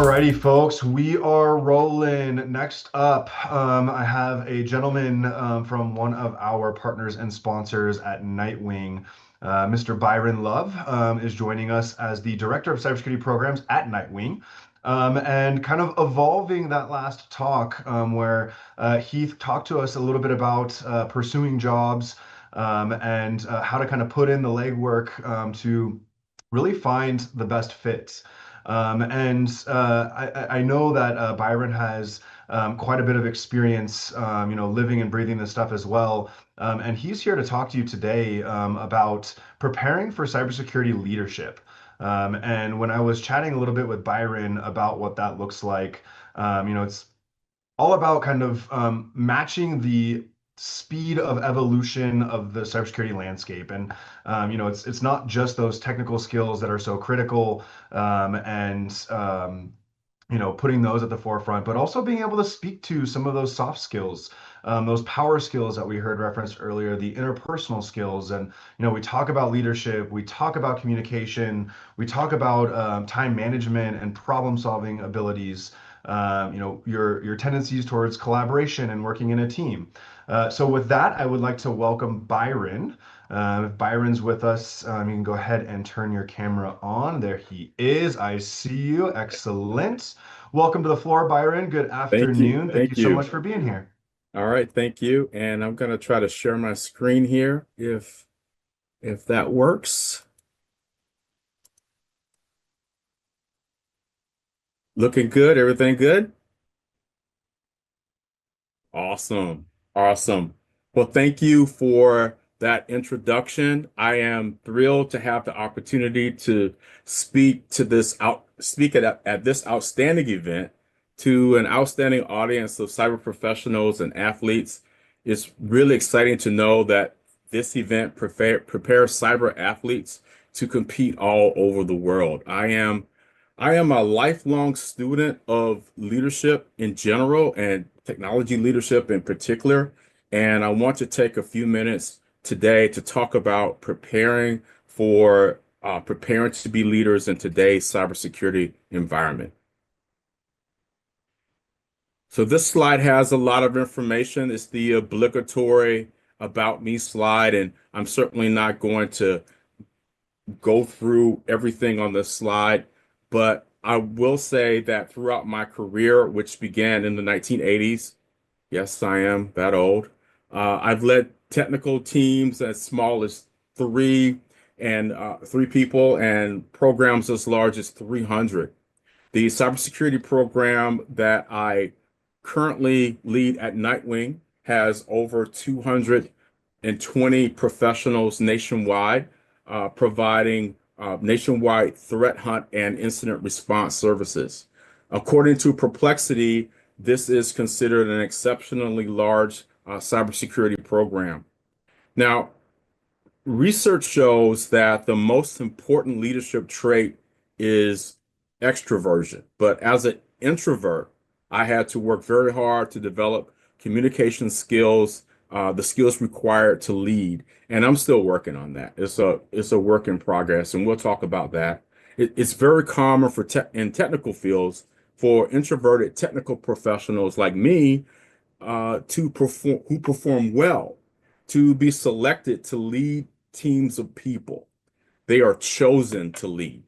Alrighty, folks, we are rolling. Next up, I have a gentleman from one of our partners and sponsors at Nightwing. Mr. Byron Love is joining us as the Director of Cybersecurity Programs at Nightwing. And kind of evolving that last talk where Heath talked to us a little bit about pursuing jobs and how to kind of put in the legwork to really find the best fits. I know that Byron has quite a bit of experience, living and breathing this stuff as well. And he's here to talk to you today about preparing for cybersecurity leadership. And when I was chatting a little bit with Byron about what that looks like, it's all about kind of matching the speed of evolution of the cybersecurity landscape. And it's not just those technical skills that are so critical, putting those at the forefront, but also being able to speak to some of those soft skills, those power skills that we heard referenced earlier, the interpersonal skills. And we talk about leadership, we talk about communication, we talk about time management and problem solving abilities. Your tendencies towards collaboration and working in a team. So with that, I would like to welcome Byron. If Byron's with us, you can go ahead and turn your camera on. There he is. I see you. Excellent. Welcome to the floor, Byron. Good Thank you. afternoon. Thank you Thank so you. much for being here. All right, thank you. And I'm going to try to share my screen here if that works. Looking good, everything good? Awesome. Awesome. Well, thank you for that introduction. I am thrilled to have the opportunity to speak at this outstanding event to an outstanding audience of cyber professionals and athletes. It's really exciting to know that this event prepares cyber athletes to compete all over the world. I am a lifelong student of leadership in general and technology leadership in particular. And I want to take a few minutes today to talk about preparing to be leaders in today's cybersecurity environment. So this slide has a lot of information. It's the obligatory about me slide, and I'm certainly not going to go through everything on this slide, but I will say that throughout my career, which began in the 1980s, yes, I am that old, I've led technical teams as small as three people and programs as large as 300. The cybersecurity program that I currently lead at Nightwing has over 220 professionals nationwide, providing nationwide threat hunt and incident response services. According to Perplexity, this is considered an exceptionally large cybersecurity program. Now, research shows that the most important leadership trait is extroversion. But as an introvert, I had to work very hard to develop communication skills, the skills required to lead. And I'm still working on that. It's a work in progress, and we'll talk about that. It's very common in technical fields for introverted technical professionals like me who perform well to be selected to lead teams of people. They are chosen to lead.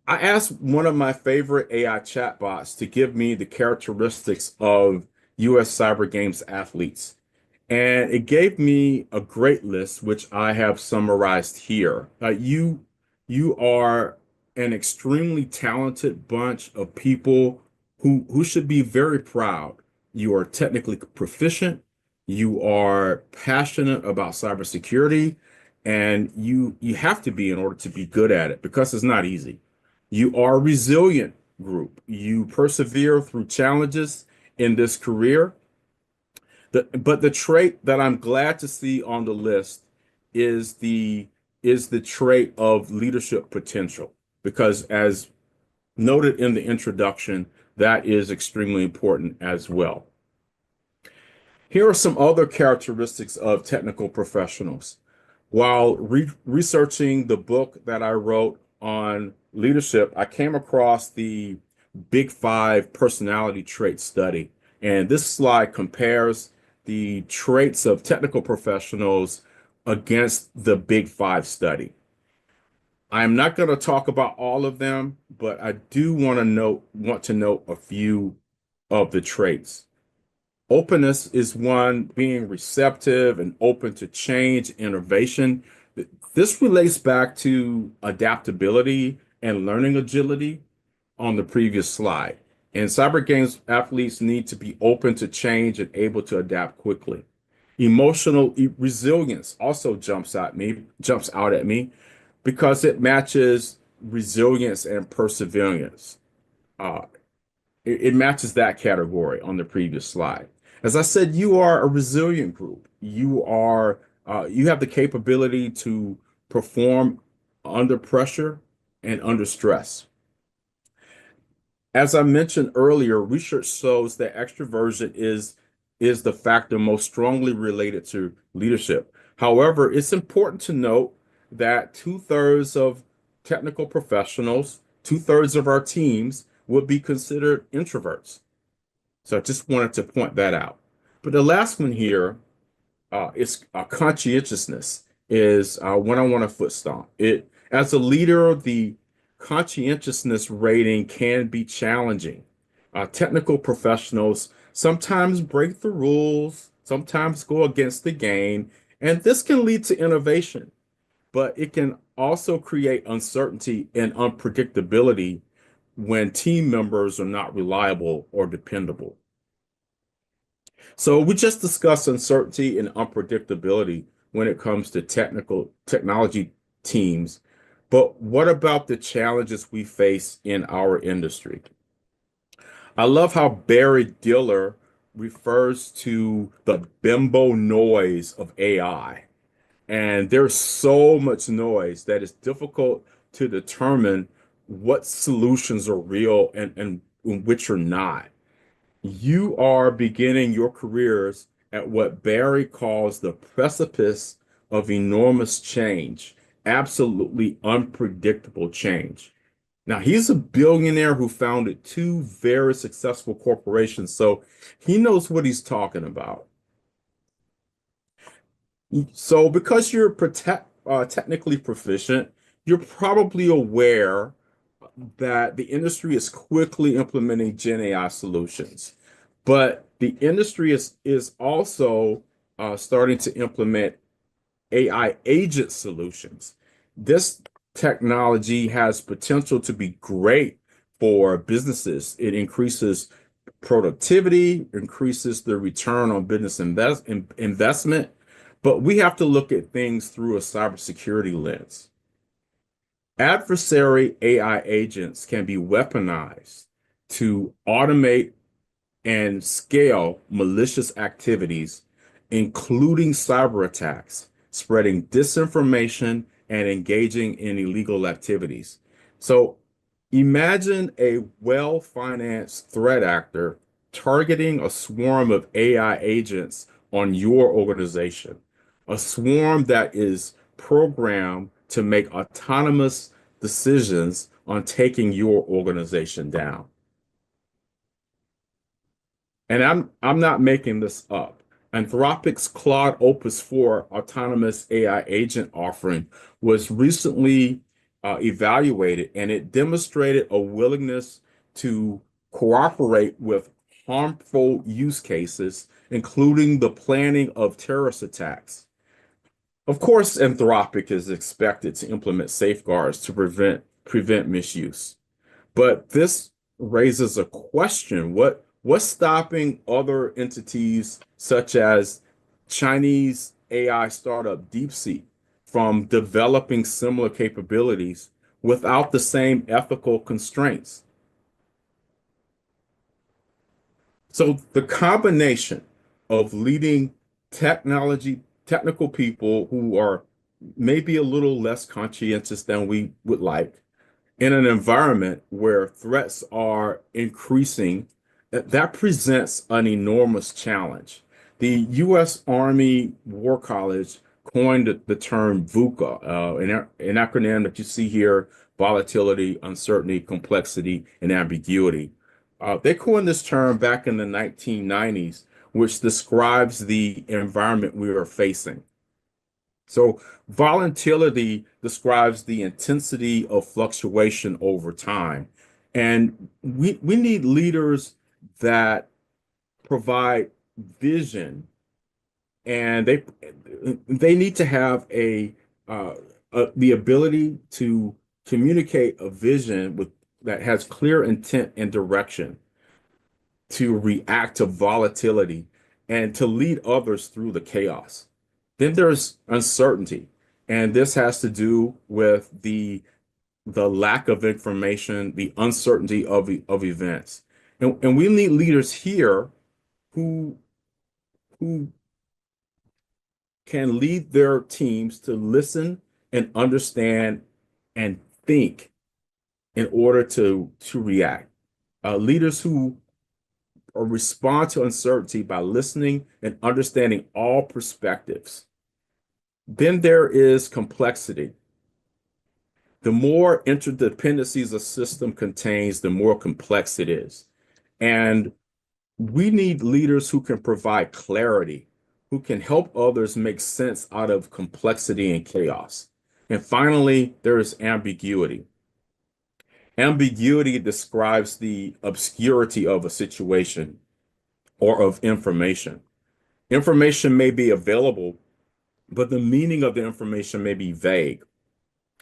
I asked one of my favorite AI chatbots to give me the characteristics of US Cyber Games athletes. And it gave me a great list, which I have summarized here. You are an extremely talented bunch of people who should be very proud. You are technically proficient, you are passionate about cybersecurity, and you have to be in order to be good at it because it's not easy. You are a resilient group. You persevere through challenges in this career. But the trait that I'm glad to see on the list is the trait of leadership potential, because as noted in the introduction, that is extremely important as well. Here are some other characteristics of technical professionals. While researching the book that I wrote on leadership, I came across the Big Five personality trait study. And this slide compares the traits of technical professionals against the Big Five study. I'm not going to talk about all of them, but I do want to note a few of the traits. Openness is one, being receptive and open to change, innovation. This relates back to adaptability and learning agility on the previous slide. In cyber games, athletes need to be open to change and able to adapt quickly. Emotional resilience also jumps out at me because it matches resilience and perseverance. Uh, it matches that category on the previous slide. As I said, you are a resilient group. You have the capability to perform under pressure and under stress. As I mentioned earlier, research shows that extroversion is the factor most strongly related to leadership. However, it's important to note that two-thirds of technical professionals, two-thirds of our teams would be considered introverts. So I just wanted to point that out. But the last one here is conscientiousness is one I want to foot stomp. It as a leader, the conscientiousness rating can be challenging. Technical professionals sometimes break the rules, sometimes go against the grain, and this can lead to innovation, but it can also create uncertainty and unpredictability when team members are not reliable or dependable. So we just discussed uncertainty and unpredictability when it comes to technology teams. But what about the challenges we face in our industry? I love how Barry Diller refers to the bimbo noise of AI. And there's so much noise that it's difficult to determine what solutions are real and which are not. You are beginning your careers at what Barry calls the precipice of enormous change, absolutely unpredictable change. Now, he's a billionaire who founded two very successful corporations, so he knows what he's talking about. So, because you're technically proficient, you're probably aware that the industry is quickly implementing Gen AI solutions, but the industry is also starting to implement AI agent solutions. This technology has potential to be great for businesses. It increases productivity, increases the return on business investment, but we have to look at things through a cybersecurity lens. Adversary AI agents can be weaponized to automate and scale malicious activities, including cyber attacks, spreading disinformation, and engaging in illegal activities. So imagine a well-financed threat actor targeting a swarm of AI agents on your organization, a swarm that is programmed to make autonomous decisions on taking your organization down. And I'm not making this up. Anthropic's Claude Opus 4 autonomous AI agent offering was recently evaluated, and it demonstrated a willingness to cooperate with harmful use cases, including the planning of terrorist attacks. Of course, Anthropic is expected to implement safeguards to prevent misuse. But this raises a question. What's stopping other entities such as Chinese AI startup DeepSeek from developing similar capabilities without the same ethical constraints? So the combination of leading technical people who are maybe a little less conscientious than we would like in an environment where threats are increasing, that presents an enormous challenge. The U.S. Army War College coined the term VUCA, an acronym that you see here: volatility, uncertainty, complexity, and ambiguity. They coined this term back in the 1990s, which describes the environment we are facing. So volatility describes the intensity of fluctuation over time. And we need leaders that provide vision, and they need to have the ability to communicate a vision that has clear intent and direction, to react to volatility, and to lead others through the chaos. Then there's uncertainty, and this has to do with the lack of information, the uncertainty of events. And we need leaders here who who can lead their teams to listen and understand and think in order to react. Leaders who respond to uncertainty by listening and understanding all perspectives. Then there is complexity. The more interdependencies a system contains, the more complex it is. And we need leaders who can provide clarity, who can help others make sense out of complexity and chaos. And finally, there is ambiguity. Ambiguity describes the obscurity of a situation or of information. Information may be available, but the meaning of the information may be vague.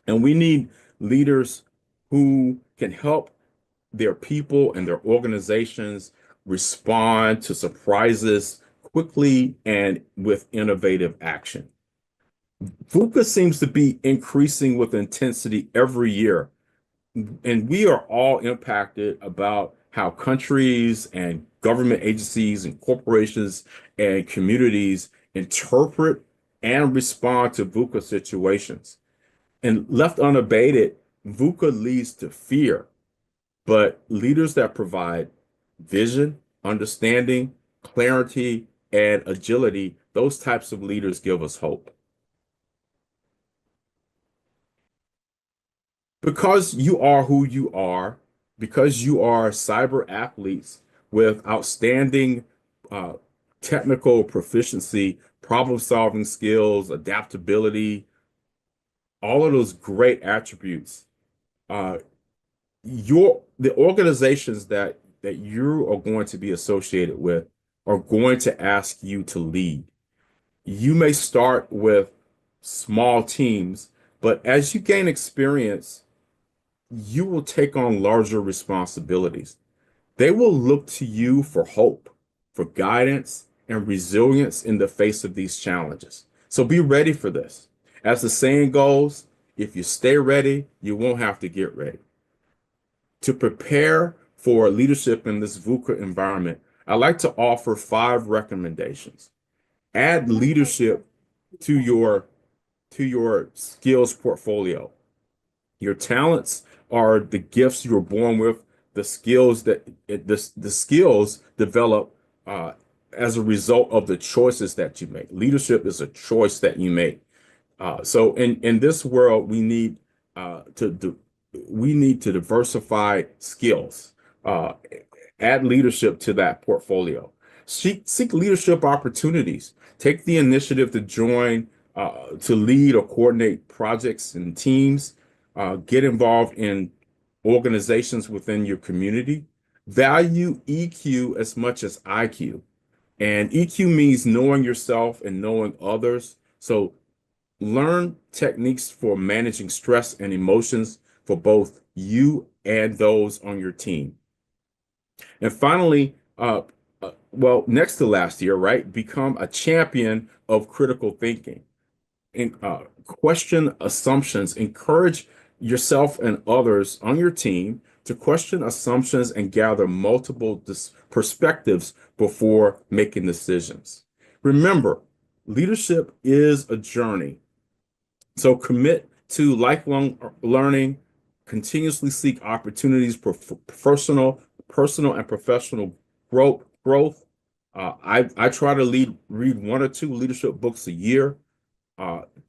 And we need leaders who can help their people and their organizations respond to surprises quickly and with innovative action. VUCA seems to be increasing with intensity every year, and we are all impacted about how countries and government agencies and corporations and communities interpret and respond to VUCA situations. And left unabated, VUCA leads to fear, but leaders that provide vision, understanding, clarity, and agility, those types of leaders give us hope. Because you are who you are, because you are cyber athletes with outstanding uh, technical proficiency, problem-solving skills, adaptability, all of those great attributes, uh, the organizations that you are going to be associated with are going to ask you to lead. You may start with small teams, but as you gain experience, you will take on larger responsibilities. They will look to you for hope, for guidance, and resilience in the face of these challenges. So be ready for this. As the saying goes, if you stay ready, you won't have to get ready. To prepare for leadership in this VUCA environment, I'd like to offer 5 recommendations. Add leadership to your skills portfolio. Your talents are the gifts you're born with. The skills develop as a result of the choices that you make. Leadership is a choice that you make. So in this world, uh, to we need to diversify skills. Uh, Add leadership to that portfolio. Seek leadership opportunities. Take the initiative to join, to lead or coordinate projects and teams. Get involved in organizations within your community. Value EQ as much as IQ. And EQ means knowing yourself and knowing others. So learn techniques for managing stress and emotions for both you and those on your team. And finally, well, next to last year, right? Become a champion of critical thinking. And question assumptions. Encourage yourself and others on your team to question assumptions and gather multiple perspectives before making decisions. Remember, leadership is a journey. So commit to lifelong learning, continuously seek opportunities for personal and professional growth. I try to read 1 or 2 leadership books a year.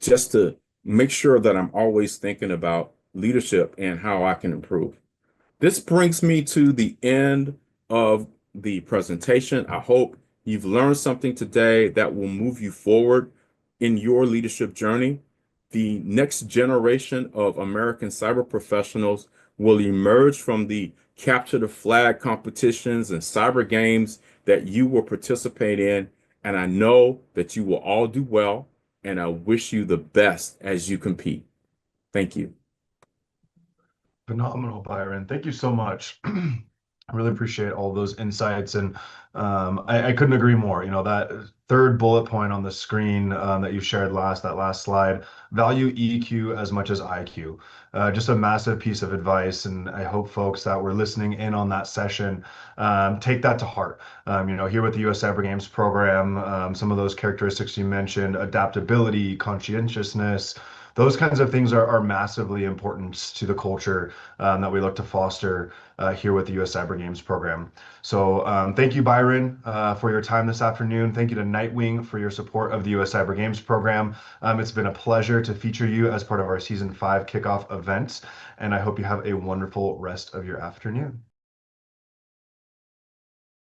just to make sure that I'm always thinking about leadership and how I can improve. This brings me to the end of the presentation. I hope you've learned something today that will move you forward in your leadership journey. The next generation of American cyber professionals will emerge from the capture the flag competitions and cyber games that you will participate in. And I know that you will all do well, and I wish you the best as you compete. Thank you. Phenomenal, Byron. Thank you so much. I really appreciate all those insights, and I couldn't agree more. You know, that third bullet point on the screen that you shared that last slide, value EQ as much as IQ. Just a massive piece of advice, and I hope folks that were listening in on that session take that to heart. You know, here with the U.S. Cyber Games program, some of those characteristics you mentioned, adaptability, conscientiousness, those kinds of things are massively important to the culture that we look to foster here with the U.S. Cyber Games program. So thank you, Byron, for your time this afternoon. Thank you to Nightwing for your support of the U.S. Cyber Games program. It's been a pleasure to feature you as part of our Season 5 kickoff event, and I hope you have a wonderful rest of your afternoon.